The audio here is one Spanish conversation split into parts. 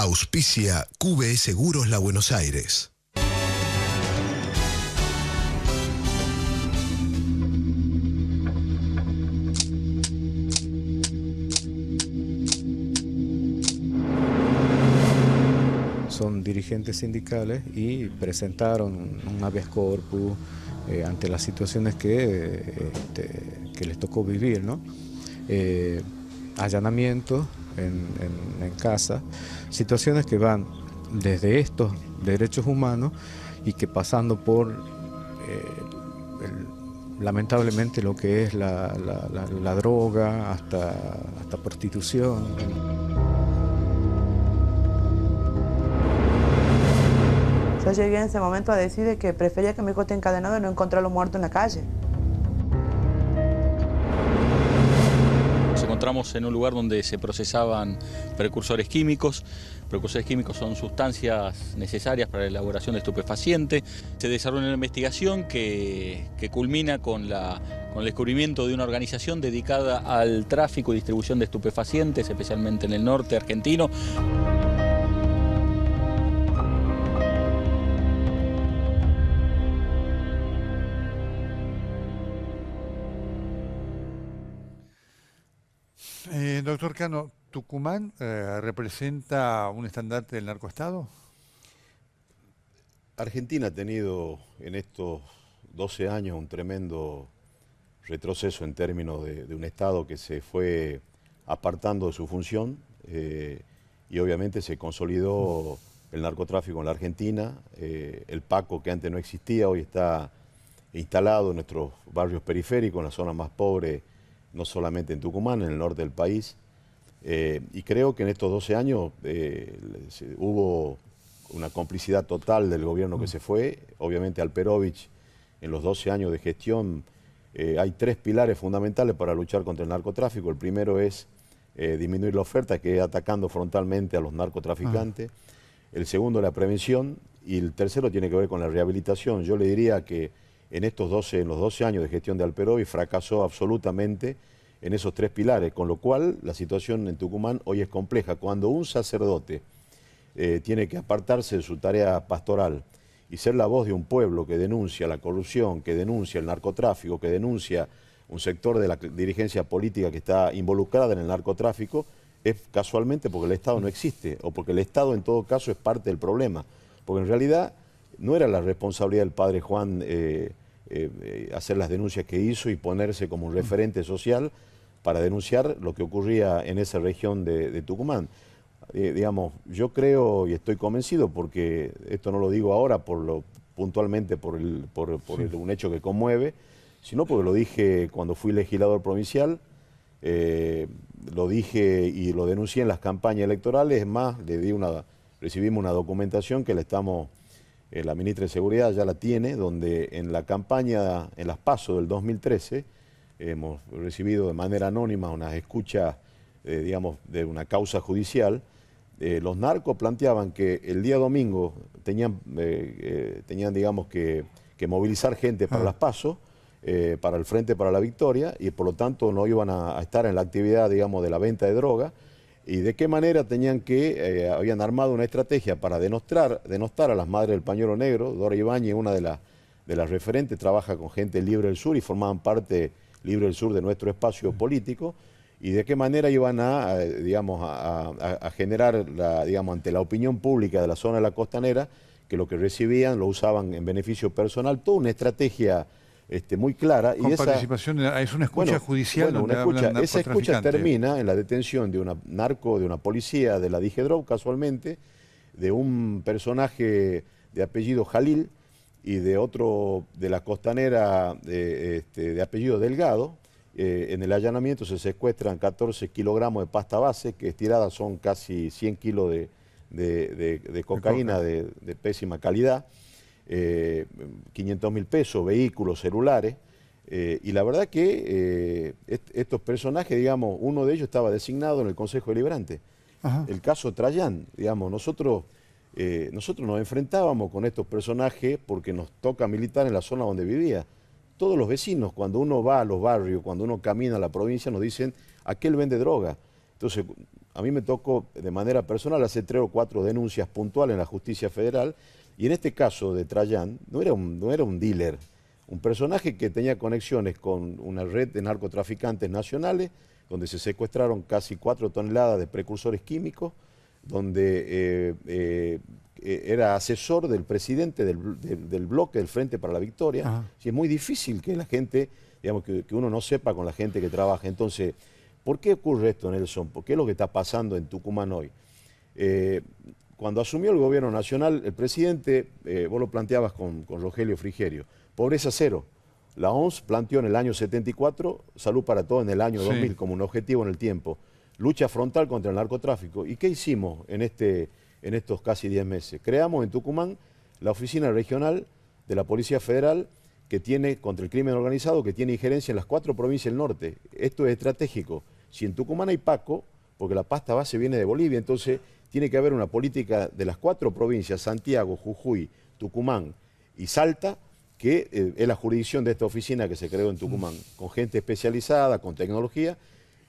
Auspicia QBE Seguros La Buenos Aires. Son dirigentes sindicales y presentaron un habeas corpus ante las situaciones que les tocó vivir, ¿no? Allanamientos en casa, situaciones que van desde estos derechos humanos y que pasando por lamentablemente lo que es la droga hasta prostitución. Yo llegué en ese momento a decir que prefería que mi hijo esté encadenado y no encontrarlo muerto en la calle. Nos encontramos en un lugar donde se procesaban precursores químicos. Precursores químicos son sustancias necesarias para la elaboración de estupefacientes. Se desarrolla una investigación que culmina con el descubrimiento de una organización dedicada al tráfico y distribución de estupefacientes, especialmente en el norte argentino. Doctor Cano, ¿Tucumán representa un estandarte del narcoestado? Argentina ha tenido en estos 12 años un tremendo retroceso en términos de un Estado que se fue apartando de su función y obviamente se consolidó el narcotráfico en la Argentina. El Paco, que antes no existía, hoy está instalado en nuestros barrios periféricos, en la zona más pobre, no solamente en Tucumán, en el norte del país. Y creo que en estos 12 años hubo una complicidad total del gobierno que se fue. Obviamente Alperovich, en los 12 años de gestión, hay 3 pilares fundamentales para luchar contra el narcotráfico. El primero es disminuir la oferta, que es atacando frontalmente a los narcotraficantes. El segundo, la prevención. Y el tercero tiene que ver con la rehabilitación. Yo le diría que en los 12 años de gestión de Alperovich fracasó absolutamente en esos 3 pilares, con lo cual la situación en Tucumán hoy es compleja. Cuando un sacerdote tiene que apartarse de su tarea pastoral y ser la voz de un pueblo que denuncia la corrupción, que denuncia el narcotráfico, que denuncia un sector de la dirigencia política que está involucrada en el narcotráfico, es casualmente porque el Estado no existe, o porque el Estado en todo caso es parte del problema. Porque en realidad no era la responsabilidad del padre Juan hacer las denuncias que hizo y ponerse como un referente social para denunciar lo que ocurría en esa región de Tucumán. Digamos, yo creo y estoy convencido, porque esto no lo digo ahora puntualmente por un hecho que conmueve, sino porque lo dije cuando fui legislador provincial, lo dije y lo denuncié en las campañas electorales. Es más, recibimos una documentación que la ministra de Seguridad ya la tiene, donde en la campaña, en las PASO del 2013, hemos recibido de manera anónima unas escuchas, digamos, de una causa judicial. Los narcos planteaban que el día domingo tenían digamos, que movilizar gente para las PASO, para el Frente para la Victoria, y por lo tanto no iban a estar en la actividad, digamos, de la venta de droga. Y de qué manera habían armado una estrategia para denostar a las madres del pañuelo negro. Dora Ibáñez, una de las referentes, trabaja con gente Libre del Sur y formaban parte Libre del Sur de nuestro espacio político. Y de qué manera iban a generar, digamos, ante la opinión pública de la zona de la Costanera, que lo que recibían lo usaban en beneficio personal. Toda una estrategia muy clara. Con participación, es una escucha judicial. Esa escucha termina en la detención de de una policía de la DIGEDROV, casualmente, de un personaje de apellido Jalil y de otro de la Costanera de apellido Delgado. En el allanamiento se secuestran 14 kilogramos de pasta base, que estiradas son casi 100 kilos de cocaína de pésima calidad. 500.000 pesos, vehículos, celulares, y la verdad que estos personajes, digamos, uno de ellos estaba designado en el Consejo Deliberante. El caso Trayán, digamos, nosotros nos enfrentábamos con estos personajes porque nos toca militar en la zona donde vivía. Todos los vecinos, cuando uno va a los barrios, cuando uno camina a la provincia, nos dicen, aquel vende droga. Entonces, a mí me tocó de manera personal hacer 3 o 4 denuncias puntuales en la justicia federal, y en este caso de Traján no era un dealer, un personaje que tenía conexiones con una red de narcotraficantes nacionales, donde se secuestraron casi 4 toneladas de precursores químicos, donde era asesor del presidente del bloque del Frente para la Victoria. Sí, es muy difícil que la gente, digamos, que uno no sepa con la gente que trabaja. Entonces, ¿por qué ocurre esto, Nelson? ¿Por qué es lo que está pasando en Tucumán hoy? Cuando asumió el gobierno nacional, el presidente, vos lo planteabas con Rogelio Frigerio, pobreza cero. La OMS planteó en el año 74, salud para todos en el año 2000 como un objetivo en el tiempo. Lucha frontal contra el narcotráfico. ¿Y qué hicimos en estos casi 10 meses? Creamos en Tucumán la oficina regional de la Policía Federal que tiene contra el crimen organizado, que tiene injerencia en las 4 provincias del norte. Esto es estratégico. Si en Tucumán hay Paco, porque la pasta base viene de Bolivia, entonces tiene que haber una política de las 4 provincias, Santiago, Jujuy, Tucumán y Salta, que es la jurisdicción de esta oficina que se creó en Tucumán, con gente especializada, con tecnología,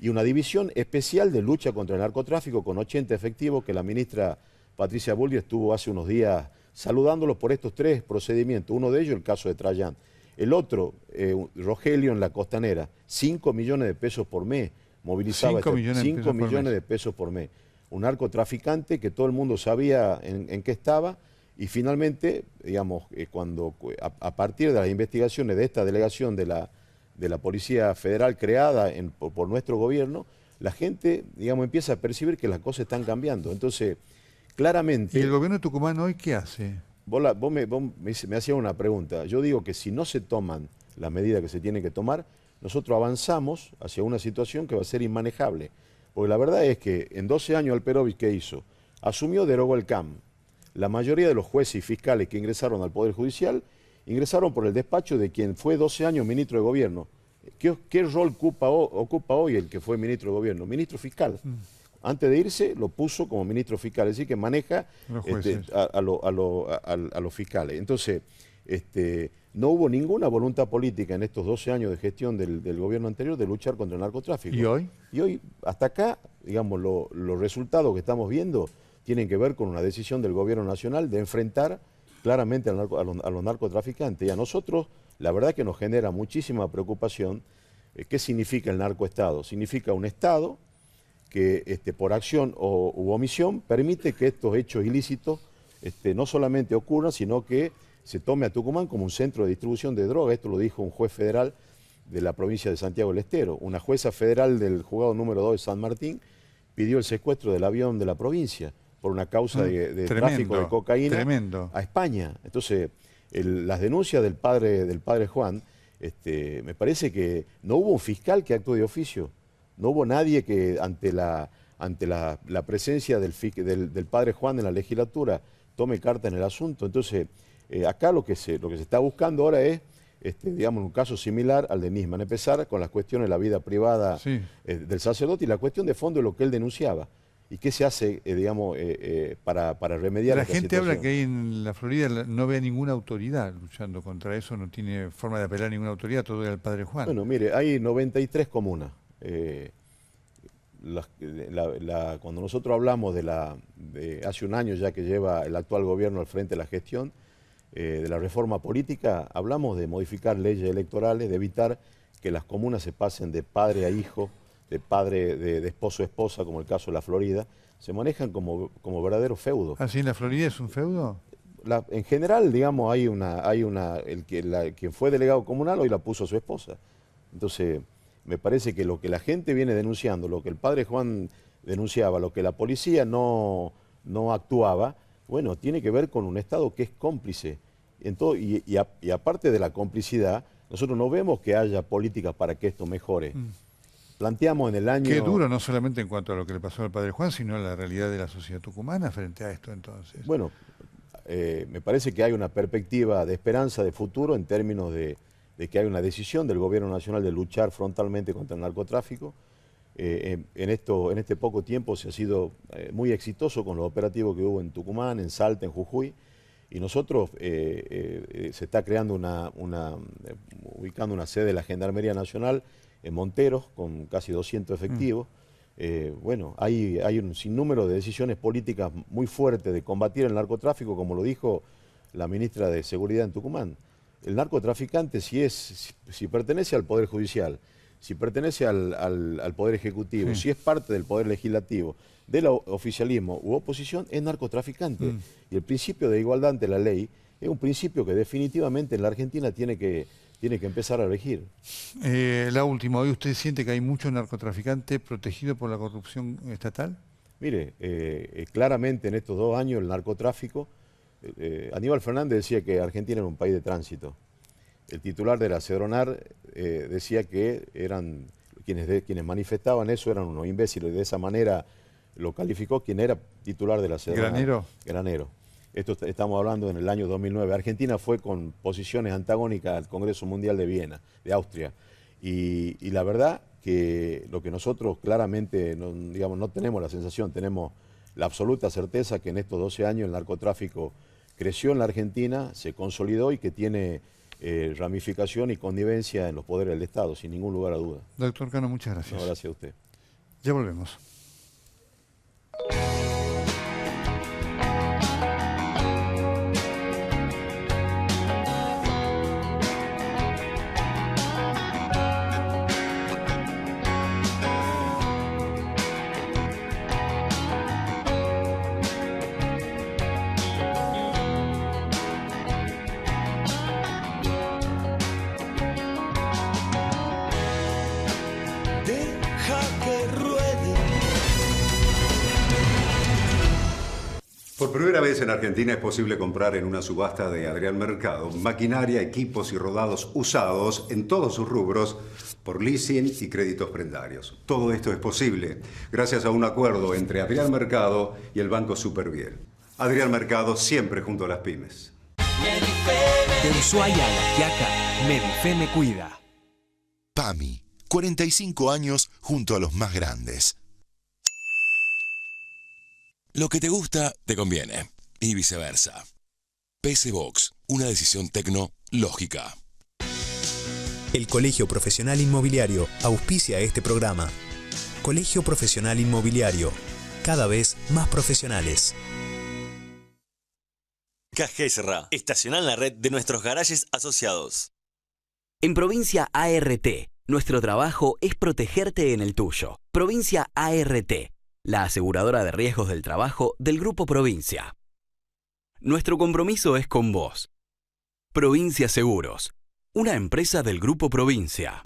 y una división especial de lucha contra el narcotráfico con 80 efectivos que la ministra Patricia Bullrich estuvo hace unos días saludándolos por estos 3 procedimientos. Uno de ellos el caso de Traján. El otro, Rogelio en la Costanera, 5 millones de pesos por mes, movilizaba 5 millones de pesos por mes. Un narcotraficante que todo el mundo sabía en qué estaba, y finalmente, digamos, a partir de las investigaciones de esta delegación de la Policía Federal creada por nuestro gobierno, la gente, digamos, empieza a percibir que las cosas están cambiando. Entonces, claramente... ¿Y el gobierno de Tucumán hoy qué hace? Vos me hacías una pregunta. Yo digo que si no se toman las medidas que se tienen que tomar, nosotros avanzamos hacia una situación que va a ser inmanejable. Porque la verdad es que en 12 años Alperovich, ¿qué hizo? Asumió, derogó el CAM. La mayoría de los jueces y fiscales que ingresaron al Poder Judicial ingresaron por el despacho de quien fue 12 años ministro de Gobierno. ¿Qué rol ocupa hoy el que fue ministro de Gobierno? Ministro fiscal. Antes de irse lo puso como ministro fiscal, es decir, que maneja a los fiscales. Entonces, no hubo ninguna voluntad política en estos 12 años de gestión del gobierno anterior de luchar contra el narcotráfico. ¿Y hoy? Y hoy, hasta acá, digamos, los resultados que estamos viendo tienen que ver con una decisión del gobierno nacional de enfrentar claramente a los narcotraficantes. Y a nosotros, la verdad que nos genera muchísima preocupación. ¿Qué significa el narcoestado? Significa un estado que por acción u omisión permite que estos hechos ilícitos no solamente ocurran, sino que se tome a Tucumán como un centro de distribución de droga. Esto lo dijo un juez federal de la provincia de Santiago del Estero. Una jueza federal del juzgado número 2 de San Martín pidió el secuestro del avión de la provincia por una causa de tráfico de cocaína a España. Entonces, las denuncias del padre Juan, me parece que no hubo un fiscal que actuó de oficio, no hubo nadie que ante la presencia del padre Juan en la legislatura tome carta en el asunto. Entonces, acá lo que se está buscando ahora es, digamos, un caso similar al de Nisman, empezar con las cuestiones de la vida privada del sacerdote y la cuestión de fondo de lo que él denunciaba. ¿Y qué se hace, digamos, para remediar la esta gente situación? habla que ahí en la Florida no ve a ninguna autoridad luchando contra eso, no tiene forma de apelar a ninguna autoridad, todo era el padre Juan. Bueno, mire, hay 93 comunas. Cuando nosotros hablamos de hace un año ya que lleva el actual gobierno al frente de la gestión, de la reforma política, hablamos de modificar leyes electorales, de evitar que las comunas se pasen de padre a hijo, de padre de esposo a esposa, como el caso de la Florida, se manejan como verdaderos feudos. ¿Así en la Florida es un feudo? En general, digamos, quien fue delegado comunal hoy la puso a su esposa. Entonces, me parece que lo que la gente viene denunciando, lo que el padre Juan denunciaba, lo que la policía no actuaba, bueno, tiene que ver con un Estado que es cómplice. Y aparte de la complicidad, nosotros no vemos que haya políticas para que esto mejore. Planteamos en el año... Qué duro, no solamente en cuanto a lo que le pasó al padre Juan, sino a la realidad de la sociedad tucumana frente a esto entonces. Bueno, me parece que hay una perspectiva de esperanza de futuro en términos de que hay una decisión del gobierno nacional de luchar frontalmente contra el narcotráfico. En este poco tiempo se ha sido muy exitoso con los operativos que hubo en Tucumán, en Salta, en Jujuy, y nosotros se está creando ubicando una sede de la Gendarmería Nacional en Monteros con casi 200 efectivos. Bueno, hay un sinnúmero de decisiones políticas muy fuertes de combatir el narcotráfico, como lo dijo la ministra de Seguridad en Tucumán. El narcotraficante, si pertenece al Poder Judicial, si pertenece al Poder Ejecutivo, si es parte del Poder Legislativo, del oficialismo u oposición, es narcotraficante. Y el principio de igualdad ante la ley es un principio que definitivamente en la Argentina tiene que empezar a regir. La última, ¿hoy usted siente que hay mucho narcotraficante protegido por la corrupción estatal? Mire, claramente en estos 2 años el narcotráfico, Aníbal Fernández decía que Argentina era un país de tránsito. El titular de la Cedronar decía que eran quienes manifestaban eso eran unos imbéciles, de esa manera lo calificó quien era titular de la Cedronar. ¿Granero? Granero. Esto estamos hablando en el año 2009. Argentina fue con posiciones antagónicas al Congreso Mundial de Viena, de Austria. Y la verdad que lo que nosotros claramente no tenemos la sensación, tenemos la absoluta certeza que en estos 12 años el narcotráfico creció en la Argentina, se consolidó y que tiene ramificación y connivencia en los poderes del Estado, sin ningún lugar a duda. Doctor Cano, muchas gracias. No, gracias a usted. Ya volvemos. Por primera vez en Argentina es posible comprar en una subasta de Adrián Mercado maquinaria, equipos y rodados usados en todos sus rubros por leasing y créditos prendarios. Todo esto es posible gracias a un acuerdo entre Adrián Mercado y el Banco Superviel. Adrián Mercado siempre junto a las pymes. De Ushuaia a La Quiaca, Medife me cuida. PAMI, 45 años junto a los más grandes. Lo que te gusta, te conviene. Y viceversa. PC Box, una decisión tecno lógica. El Colegio Profesional Inmobiliario auspicia este programa. Colegio Profesional Inmobiliario, cada vez más profesionales. Cajesra, estaciona en la red de nuestros garajes asociados. En Provincia ART, nuestro trabajo es protegerte en el tuyo. Provincia ART, la aseguradora de riesgos del trabajo del Grupo Provincia. Nuestro compromiso es con vos. Provincia Seguros, una empresa del Grupo Provincia.